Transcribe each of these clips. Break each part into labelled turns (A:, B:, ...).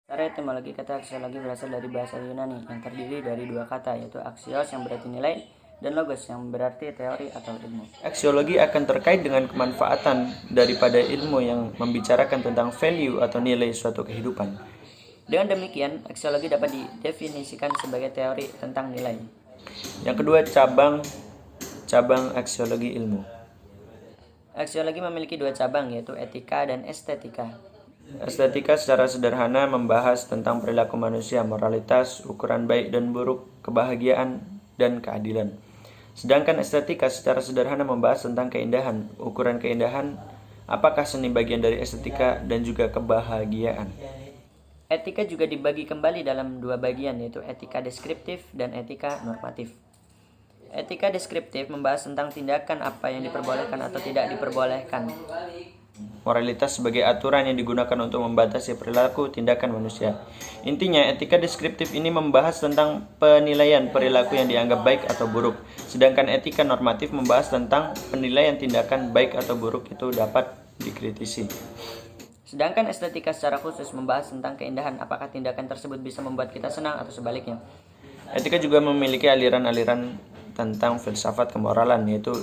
A: Secara etimologi, kata aksiologi berasal dari bahasa Yunani yang terdiri dari dua kata, yaitu aksios yang berarti nilai dan logos yang berarti teori atau ilmu.
B: Aksiologi akan terkait dengan kemanfaatan daripada ilmu yang membicarakan tentang value atau nilai suatu kehidupan.
A: Dengan demikian, aksiologi dapat didefinisikan sebagai teori tentang nilai.
B: Yang kedua, cabang aksiologi ilmu.
A: Aksiologi memiliki dua cabang, yaitu etika dan estetika.
B: Estetika secara sederhana membahas tentang perilaku manusia, moralitas, ukuran baik dan buruk, kebahagiaan, dan keadilan. Sedangkan estetika secara sederhana membahas tentang keindahan, ukuran keindahan, apakah seni bagian dari estetika, dan juga kebahagiaan.
A: Etika juga dibagi kembali dalam dua bagian, yaitu etika deskriptif dan etika normatif. Etika deskriptif membahas tentang tindakan apa yang diperbolehkan atau tidak diperbolehkan.
B: Moralitas sebagai aturan yang digunakan untuk membatasi perilaku tindakan manusia. Intinya, etika deskriptif ini membahas tentang penilaian perilaku yang dianggap baik atau buruk. Sedangkan etika normatif membahas tentang penilaian tindakan baik atau buruk itu dapat dikritisi.
A: Sedangkan estetika secara khusus membahas tentang keindahan, apakah tindakan tersebut bisa membuat kita senang atau sebaliknya.
B: Etika juga memiliki aliran-aliran tentang filsafat kemoralan, yaitu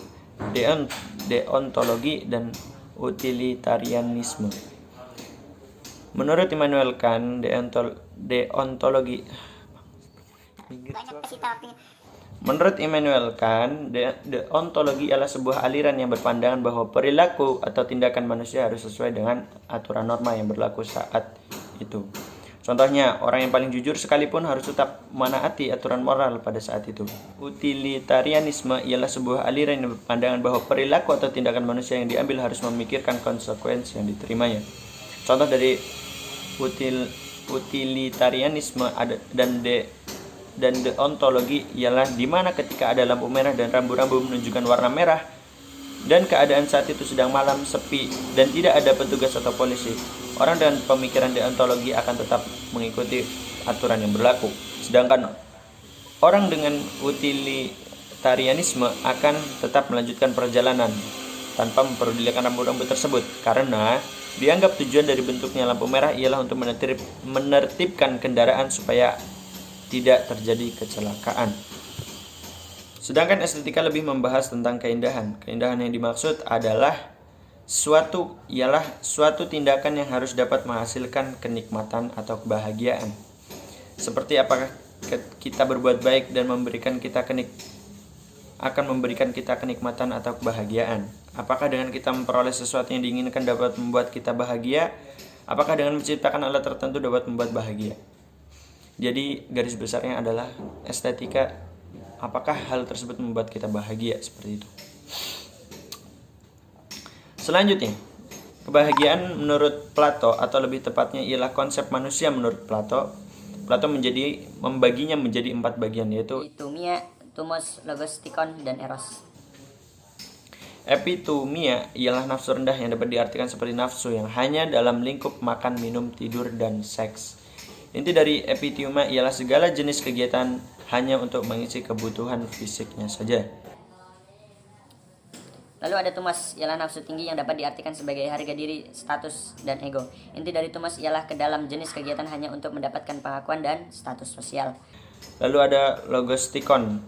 B: deontologi dan utilitarianisme. Menurut Immanuel Kant, deontologi adalah sebuah aliran yang berpandangan bahwa perilaku atau tindakan manusia harus sesuai dengan aturan norma yang berlaku saat itu. Contohnya, orang yang paling jujur sekalipun harus tetap menaati aturan moral pada saat itu. Utilitarianisme ialah sebuah aliran yang berpandangan bahwa perilaku atau tindakan manusia yang diambil harus memikirkan konsekuensi yang diterimanya. Contoh dari utilitarianisme dan deontologi ialah di mana ketika ada lampu merah dan rambu-rambu menunjukkan warna merah dan keadaan saat itu sedang malam, sepi, dan tidak ada petugas atau polisi, orang dengan pemikiran deontologi akan tetap mengikuti aturan yang berlaku. Sedangkan orang dengan utilitarianisme akan tetap melanjutkan perjalanan tanpa memperdulikan rambu-rambu tersebut, karena dianggap tujuan dari bentuknya lampu merah ialah untuk menertibkan kendaraan supaya tidak terjadi kecelakaan. Sedangkan estetika lebih membahas tentang keindahan. Keindahan yang dimaksud adalah suatu tindakan yang harus dapat menghasilkan kenikmatan atau kebahagiaan. Seperti apakah kita berbuat baik dan akan memberikan kita kenikmatan atau kebahagiaan. Apakah dengan kita memperoleh sesuatu yang diinginkan dapat membuat kita bahagia? Apakah dengan menciptakan alat tertentu dapat membuat bahagia? Jadi garis besarnya adalah estetika, apakah hal tersebut membuat kita bahagia, seperti itu. Selanjutnya, kebahagiaan menurut Plato, atau lebih tepatnya ialah konsep manusia menurut Plato. Plato membaginya menjadi 4 bagian, yaitu
A: Epitumia, tumos, logos, tikon, dan eros.
B: Epitumia ialah nafsu rendah yang dapat diartikan seperti nafsu yang hanya dalam lingkup makan, minum, tidur, dan seks. Inti dari epitumia ialah segala jenis kegiatan hanya untuk mengisi kebutuhan fisiknya saja.
A: Lalu ada tumas, ialah nafsu tinggi yang dapat diartikan sebagai harga diri, status, dan ego. Inti dari tumas ialah ke dalam jenis kegiatan hanya untuk mendapatkan pengakuan dan status sosial.
B: Lalu ada logostikon,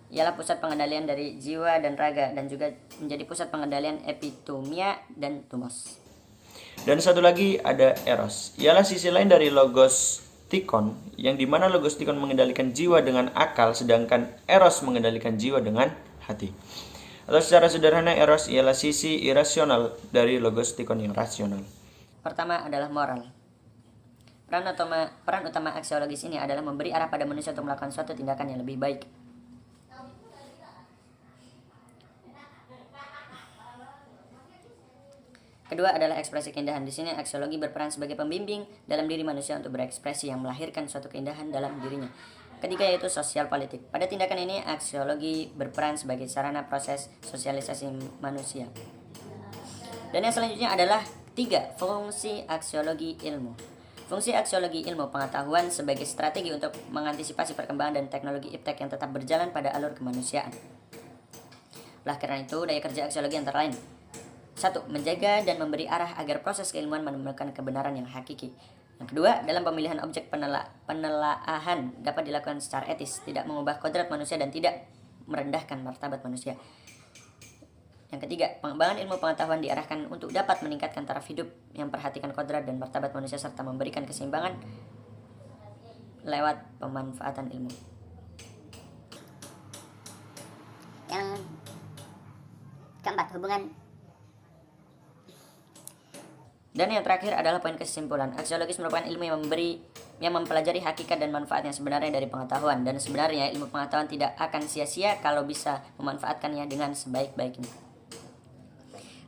A: Ialah pusat pengendalian dari jiwa dan raga, dan juga menjadi pusat pengendalian epitumia dan tumos.
B: dan satu lagi ada eros. Ialah sisi lain dari logostikon, yang dimana logostikon mengendalikan jiwa dengan akal, sedangkan eros mengendalikan jiwa dengan hati. Atau secara sederhana, eros ialah sisi irasional dari logostikon yang rasional.
A: Pertama adalah moral. Peran utama aksiologis ini adalah memberi arah pada manusia untuk melakukan suatu tindakan yang lebih baik. Kedua adalah ekspresi keindahan. Di sini aksiologi berperan sebagai pembimbing dalam diri manusia untuk berekspresi yang melahirkan suatu keindahan dalam dirinya. Ketiga yaitu sosial politik. Pada tindakan ini aksiologi berperan sebagai sarana proses sosialisasi manusia. Dan yang selanjutnya adalah 3. Fungsi aksiologi ilmu. Fungsi aksiologi ilmu pengetahuan sebagai strategi untuk mengantisipasi perkembangan dan teknologi iptek yang tetap berjalan pada alur kemanusiaan. Oleh karena itu, daya kerja aksiologi antara lain: 1. Menjaga dan memberi arah agar proses keilmuan menemukan kebenaran yang hakiki. Yang kedua, dalam pemilihan objek penelaahan dapat dilakukan secara etis, tidak mengubah kodrat manusia dan tidak merendahkan martabat manusia. Yang ketiga, pengembangan ilmu pengetahuan diarahkan untuk dapat meningkatkan taraf hidup yang memperhatikan kodrat dan martabat manusia serta memberikan keseimbangan lewat pemanfaatan ilmu.
C: Yang keempat, hubungan.
A: Dan yang terakhir adalah poin kesimpulan. Aksiologis merupakan ilmu yang mempelajari hakikat dan manfaat yang sebenarnya dari pengetahuan, dan sebenarnya ilmu pengetahuan tidak akan sia-sia kalau bisa memanfaatkannya dengan sebaik-baiknya.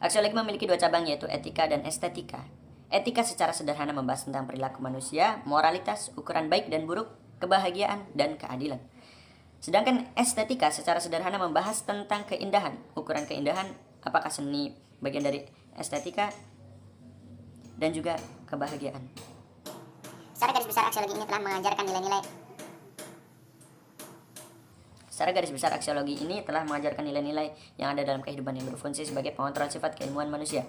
A: Aksiologi memiliki dua cabang, yaitu etika dan estetika. Etika secara sederhana membahas tentang perilaku manusia, moralitas, ukuran baik dan buruk, kebahagiaan, dan keadilan. Sedangkan estetika secara sederhana membahas tentang keindahan, ukuran keindahan, apakah seni bagian dari estetika, dan juga kebahagiaan.
C: Secara garis besar aksiologi ini telah mengajarkan nilai-nilai.
A: Secara garis besar aksiologi ini telah mengajarkan nilai-nilai yang ada dalam kehidupan yang berfungsi sebagai pengontrol sifat keilmuan manusia.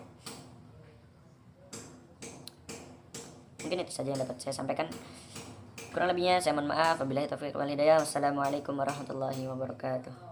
A: Mungkin itu saja yang dapat saya sampaikan. Kurang lebihnya saya mohon maaf. Wabillahi taufiq wal hidayah. Wassalamualaikum warahmatullahi wabarakatuh.